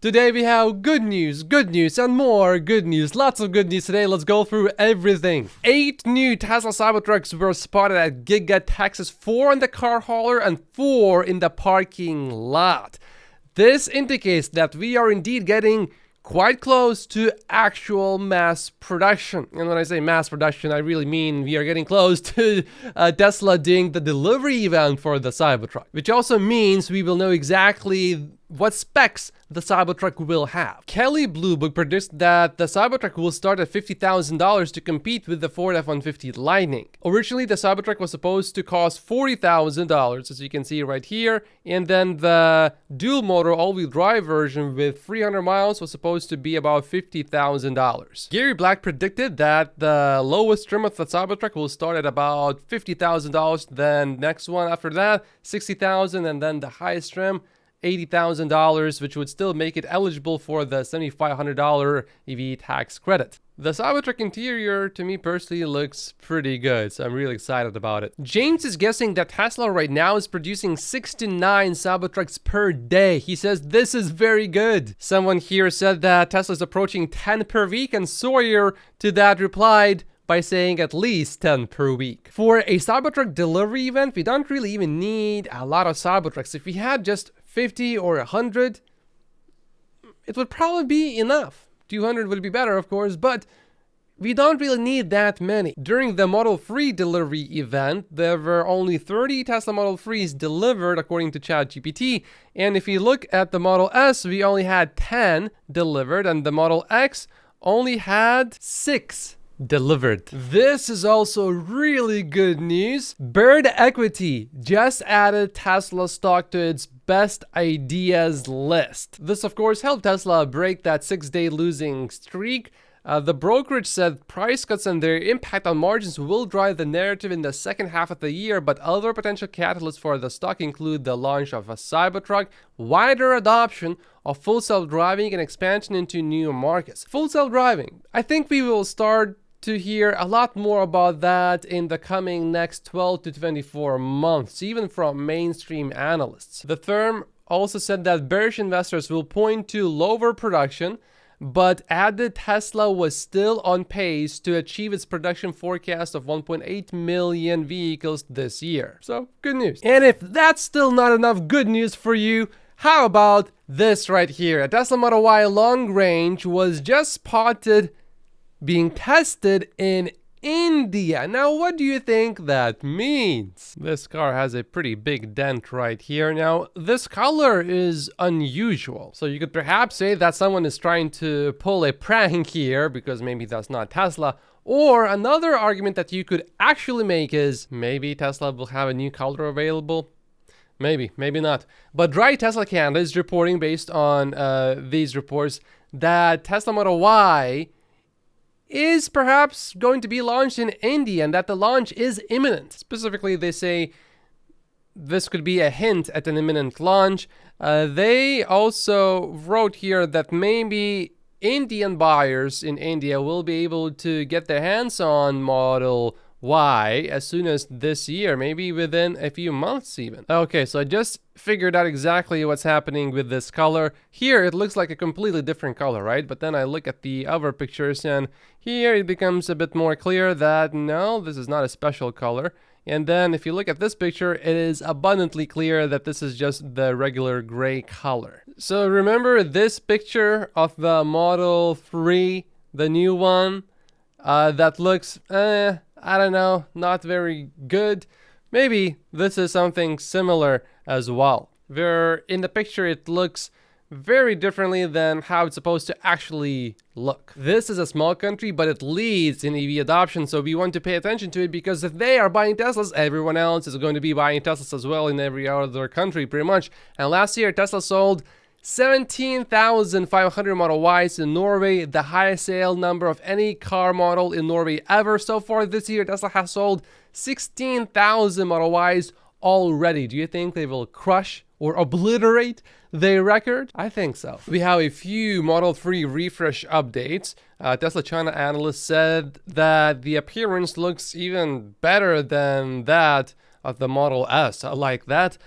Today we have good news, and more good news. Lots of good news today. Let's go through everything. 8 new Tesla Cybertrucks were spotted at Giga, Texas. 4 in the car hauler and 4 in the parking lot. This indicates that we are indeed getting quite close to actual mass production. And when I say mass production, I really mean we are getting close to Tesla doing the delivery event for the Cybertruck, which also means we will know exactly what specs the Cybertruck will have. Kelly Blue Book predicts that the Cybertruck will start at $50,000 to compete with the Ford F-150 Lightning. Originally, the Cybertruck was supposed to cost $40,000, as you can see right here, and then the dual motor all-wheel drive version with 300 miles was supposed to be about $50,000. Gary Black predicted that the lowest trim of the Cybertruck will start at about $50,000, then next one after that $60,000, and then the highest trim $80,000, which would still make it eligible for the $7,500 EV tax credit. The Cybertruck interior, to me personally, looks pretty good, so I'm really excited about it. James is guessing that Tesla right now is producing 6 to 9 Cybertrucks per day. He says this is very good. Someone here said that Tesla is approaching 10 per week, and Sawyer to that replied by saying at least 10 per week. For a Cybertruck delivery event, we don't really even need a lot of Cybertrucks. If we had just 50 or 100, it would probably be enough. 200 would be better, of course, but we don't really need that many. During the Model 3 delivery event, there were only 30 Tesla Model 3s delivered according to ChatGPT. And if you look at the Model S, we only had 10 delivered, and the Model X only had 6 delivered. This is also really good news. Bird Equity just added Tesla stock to its best ideas list. This of course helped Tesla break that 6-day losing streak. The brokerage said price cuts and their impact on margins will drive the narrative in the second half of the year, but other potential catalysts for the stock include the launch of a Cybertruck, wider adoption of full self-driving, and expansion into new markets. Full self-driving, I think we will start to hear a lot more about that in the coming next 12 to 24 months, even from mainstream analysts. The firm also said that bearish investors will point to lower production, but added Tesla was still on pace to achieve its production forecast of 1.8 million vehicles this year. So, good news. And if that's still not enough good news for you, how about this right here? A Tesla Model Y long range was just spotted being tested in India. Now, what do you think that means? This car has a pretty big dent right here. Now, this color is unusual. So you could perhaps say that someone is trying to pull a prank here because maybe that's not Tesla. Or another argument that you could actually make is maybe Tesla will have a new color available. Maybe, maybe not. But Dry Tesla Canada is reporting based on these reports that Tesla Model Y is perhaps going to be launched in India and that the launch is imminent. Specifically, they say this could be a hint at an imminent launch. They also wrote here that maybe Indian buyers in India will be able to get their hands on Model Y as soon as this year, maybe within a few months even. Okay, so I just figured out exactly what's happening with this color. Here it looks like a completely different color, right? But then I look at the other pictures and here it becomes a bit more clear that no, this is not a special color. And then if you look at this picture, it is abundantly clear that this is just the regular gray color. So remember this picture of the Model 3, the new one, that looks, I don't know, not very good. Maybe this is something similar as well. Where in the picture it looks very differently than how it's supposed to actually look. This is a small country, but it leads in EV adoption, so we want to pay attention to it because if they are buying Teslas, everyone else is going to be buying Teslas as well in every other country pretty much. And last year Tesla sold 17,500 Model Ys in Norway, the highest sale number of any car model in Norway ever. So far this year, Tesla has sold 16,000 Model Ys already. Do you think they will crush or obliterate their record? I think so. We have a few Model 3 refresh updates. Tesla China analyst said that the appearance looks even better than that of the Model S. I like that.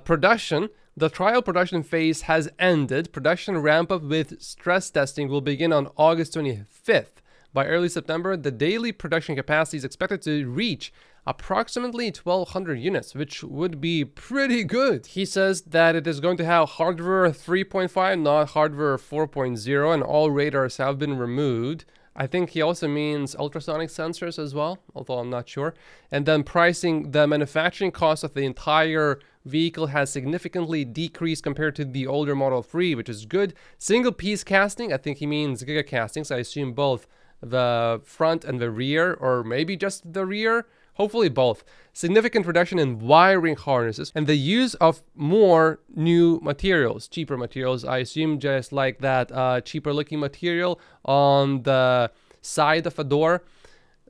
Production The trial production phase has ended. Production ramp-up with stress testing will begin on August 25th. By early September, the daily production capacity is expected to reach approximately 1,200 units, which would be pretty good. He says that it is going to have hardware 3.5, not hardware 4.0, and all radars have been removed. I think he also means ultrasonic sensors as well, although I'm not sure. And then pricing, the manufacturing cost of the entire vehicle has significantly decreased compared to the older Model 3, which is good. Single piece casting, I think he means giga castings. I assume both the front and the rear, or maybe just the rear. Hopefully both. Significant reduction in wiring harnesses and the use of more new materials, cheaper materials. I assume just like that cheaper looking material on the side of a door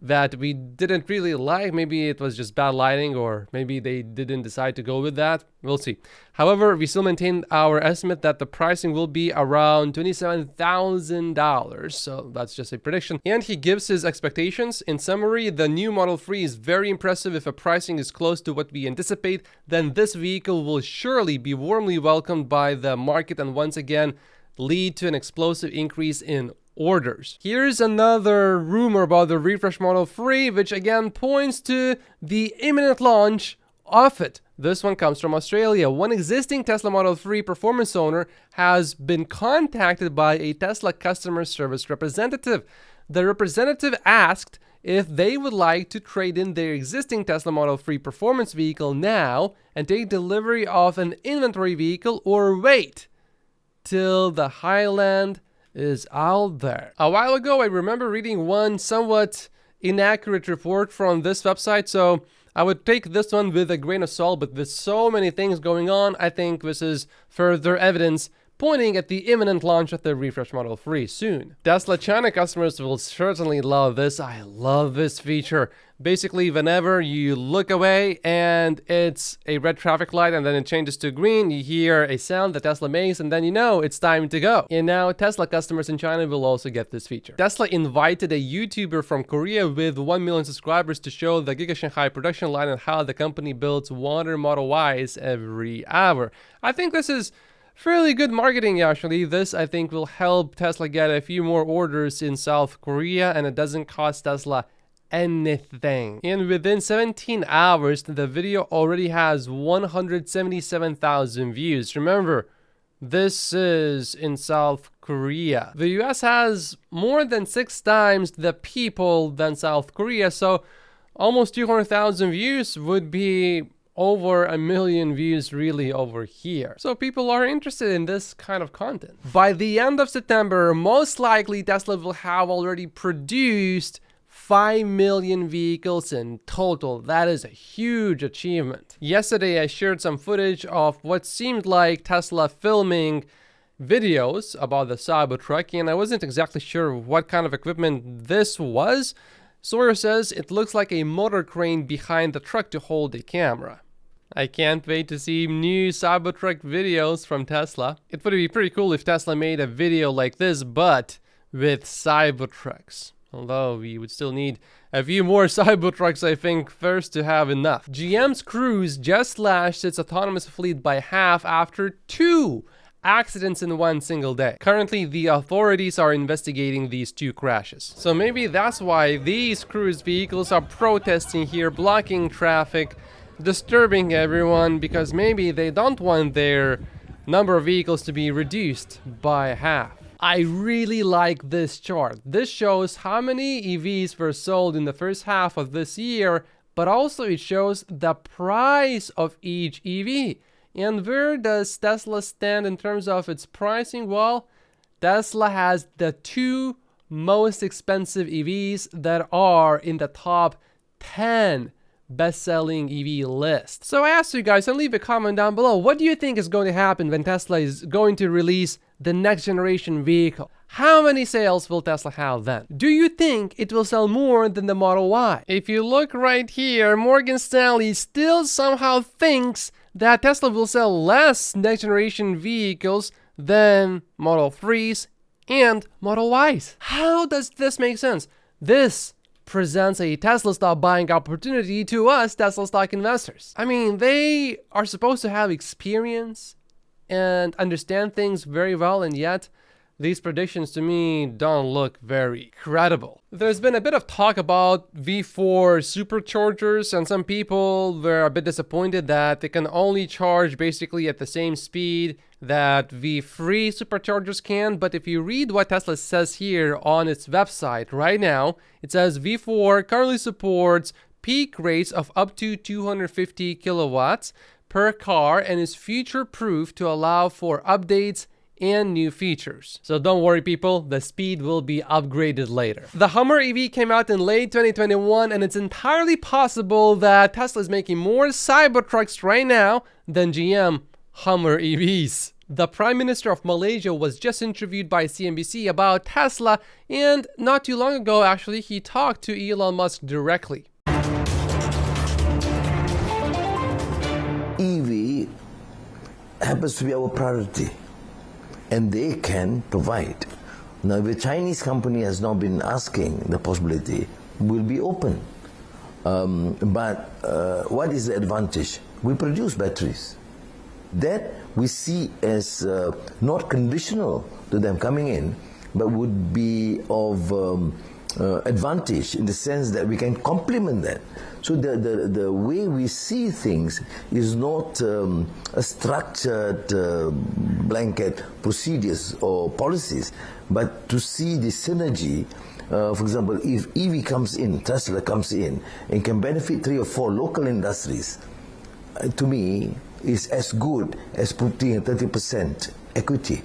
that we didn't really like. Maybe it was just bad lighting, or maybe they didn't decide to go with that. We'll see. However, we still maintain our estimate that the pricing will be around $27,000. So that's just a prediction. And he gives his expectations. In summary, the new Model 3 is very impressive. If a pricing is close to what we anticipate, then this vehicle will surely be warmly welcomed by the market and once again lead to an explosive increase in orders. Here's another rumor about the refresh Model 3, which again points to the imminent launch of it. This one comes from Australia. One existing Tesla Model 3 performance owner has been contacted by a Tesla customer service representative. The representative asked if they would like to trade in their existing Tesla Model 3 performance vehicle now and take delivery of an inventory vehicle, or wait till the Highland is out there. A while ago, I remember reading one somewhat inaccurate report from this website, so I would take this one with a grain of salt, but with so many things going on, I think this is further evidence pointing at the imminent launch of the refresh Model 3 soon. Tesla China customers will certainly love this. I love this feature. Basically, whenever you look away and it's a red traffic light and then it changes to green, you hear a sound that Tesla makes and then you know it's time to go. And now Tesla customers in China will also get this feature. Tesla invited a YouTuber from Korea with 1 million subscribers to show the Giga Shanghai production line and how the company builds Wonder Model Ys every hour. I think this is fairly good marketing, actually. This, I think, will help Tesla get a few more orders in South Korea, and it doesn't cost Tesla anything. And within 17 hours, the video already has 177,000 views. Remember, this is in South Korea. The US has more than 6 times the people than South Korea, so almost 200,000 views would be over 1 million views really over here. So people are interested in this kind of content. By the end of September, most likely Tesla will have already produced 5 million vehicles in total. That is a huge achievement. Yesterday, I shared some footage of what seemed like Tesla filming videos about the Cybertruck, and I wasn't exactly sure what kind of equipment this was. SOARS says it looks like a motor crane behind the truck to hold a camera. I can't wait to see new Cybertruck videos from Tesla. It would be pretty cool if Tesla made a video like this, but with Cybertrucks. Although we would still need a few more Cybertrucks, I think, first to have enough. GM's Cruise just slashed its autonomous fleet by half after 2 accidents in one single day. Currently, the authorities are investigating these 2 crashes. So maybe that's why these Cruise vehicles are protesting here, blocking traffic, disturbing everyone, because maybe they don't want their number of vehicles to be reduced by half. I really like this chart. This shows how many EVs were sold in the first half of this year, but also it shows the price of each EV. And where does Tesla stand in terms of its pricing? Well, Tesla has the 2 most expensive EVs that are in the top 10 best-selling EV list. So I asked you guys, and leave a comment down below, what do you think is going to happen when Tesla is going to release the next generation vehicle? How many sales will Tesla have then? Do you think it will sell more than the Model Y? If you look right here, Morgan Stanley still somehow thinks that Tesla will sell less next generation vehicles than Model 3s and Model Ys. How does this make sense? This presents a Tesla stock buying opportunity to us Tesla stock investors. I mean, they are supposed to have experience and understand things very well, and yet these predictions to me don't look very credible. There's been a bit of talk about V4 superchargers, and some people were a bit disappointed that they can only charge basically at the same speed that V3 superchargers can. But if you read what Tesla says here on its website right now, it says V4 currently supports peak rates of up to 250 kilowatts per car and is future-proof to allow for updates and new features. So don't worry people, the speed will be upgraded later. The Hummer EV came out in late 2021, and it's entirely possible that Tesla is making more Cybertrucks right now than GM Hummer EVs. The Prime Minister of Malaysia was just interviewed by CNBC about Tesla, and not too long ago actually he talked to Elon Musk directly. EV happens to be our priority, and they can provide. Now, the Chinese company has now been asking the possibility, we'll be open. But what is the advantage? We produce batteries. That we see as not conditional to them coming in, but would be of advantage in the sense that we can complement that. So the way we see things is not a structured blanket procedures or policies, but to see the synergy. For example, if EV comes in, Tesla comes in, and can benefit 3 or 4 local industries, to me, is as good as putting a 30% equity.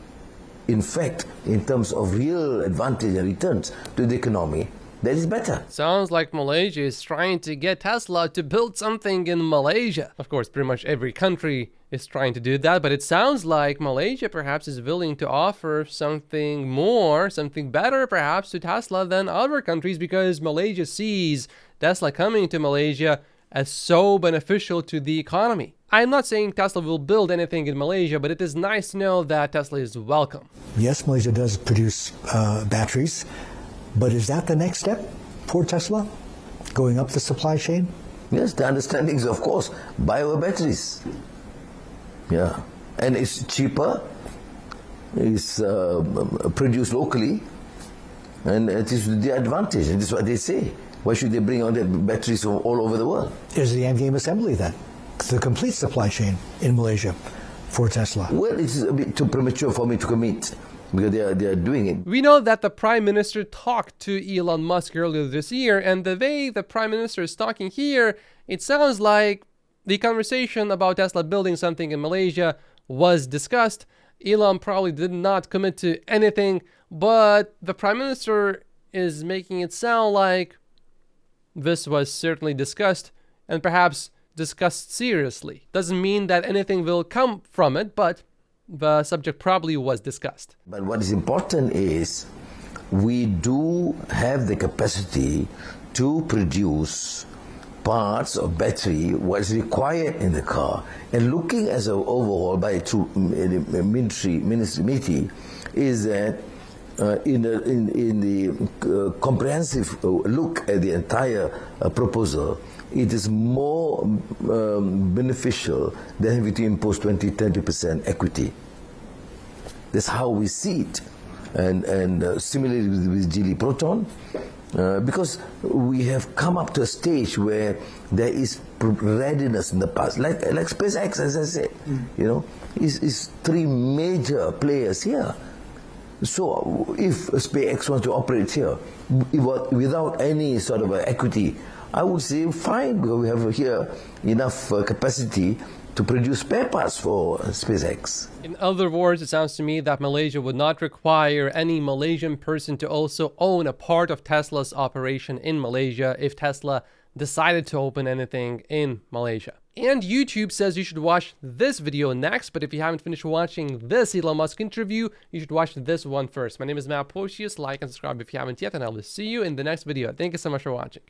In fact, in terms of real advantage and returns to the economy, that is better. Sounds like Malaysia is trying to get Tesla to build something in Malaysia. Of course, pretty much every country is trying to do that, but it sounds like Malaysia perhaps is willing to offer something more, something better perhaps to Tesla than other countries, because Malaysia sees Tesla coming to Malaysia as so beneficial to the economy. I'm not saying Tesla will build anything in Malaysia, but it is nice to know that Tesla is welcome. Yes, Malaysia does produce batteries, but is that the next step for Tesla? Going up the supply chain? Yes, the understanding is, of course, buy our batteries. Yeah, and it's cheaper, it's produced locally, and it is the advantage, and this is what they say. Why should they bring on the batteries from all over the world? Is the endgame assembly then? The complete supply chain in Malaysia for Tesla? Well, it's a bit too premature for me to commit, because they are doing it. We know that the Prime Minister talked to Elon Musk earlier this year, and the way the Prime Minister is talking here, it sounds like the conversation about Tesla building something in Malaysia was discussed. Elon probably did not commit to anything, but the Prime Minister is making it sound like this was certainly discussed, and perhaps discussed seriously. Doesn't mean that anything will come from it, but the subject probably was discussed. But what is important is we do have the capacity to produce parts of battery, what is required in the car, and looking as an overhaul by through ministry meeting is that in the comprehensive look at the entire proposal, it is more beneficial than having to impose 20-30% equity. That's how we see it. And similarly with Geely Proton, because we have come up to a stage where there is readiness in the past, like SpaceX, as I said, you know, is 3 major players here. So if SpaceX wants to operate here without any sort of equity, I would say fine, because we have here enough capacity to produce spare parts for SpaceX. In other words, it sounds to me that Malaysia would not require any Malaysian person to also own a part of Tesla's operation in Malaysia if Tesla decided to open anything in Malaysia. And YouTube says you should watch this video next, but if you haven't finished watching this Elon Musk interview, you should watch this one first. My name is Matt Posius. Like and subscribe if you haven't yet, and I will see you in the next video. Thank you so much for watching.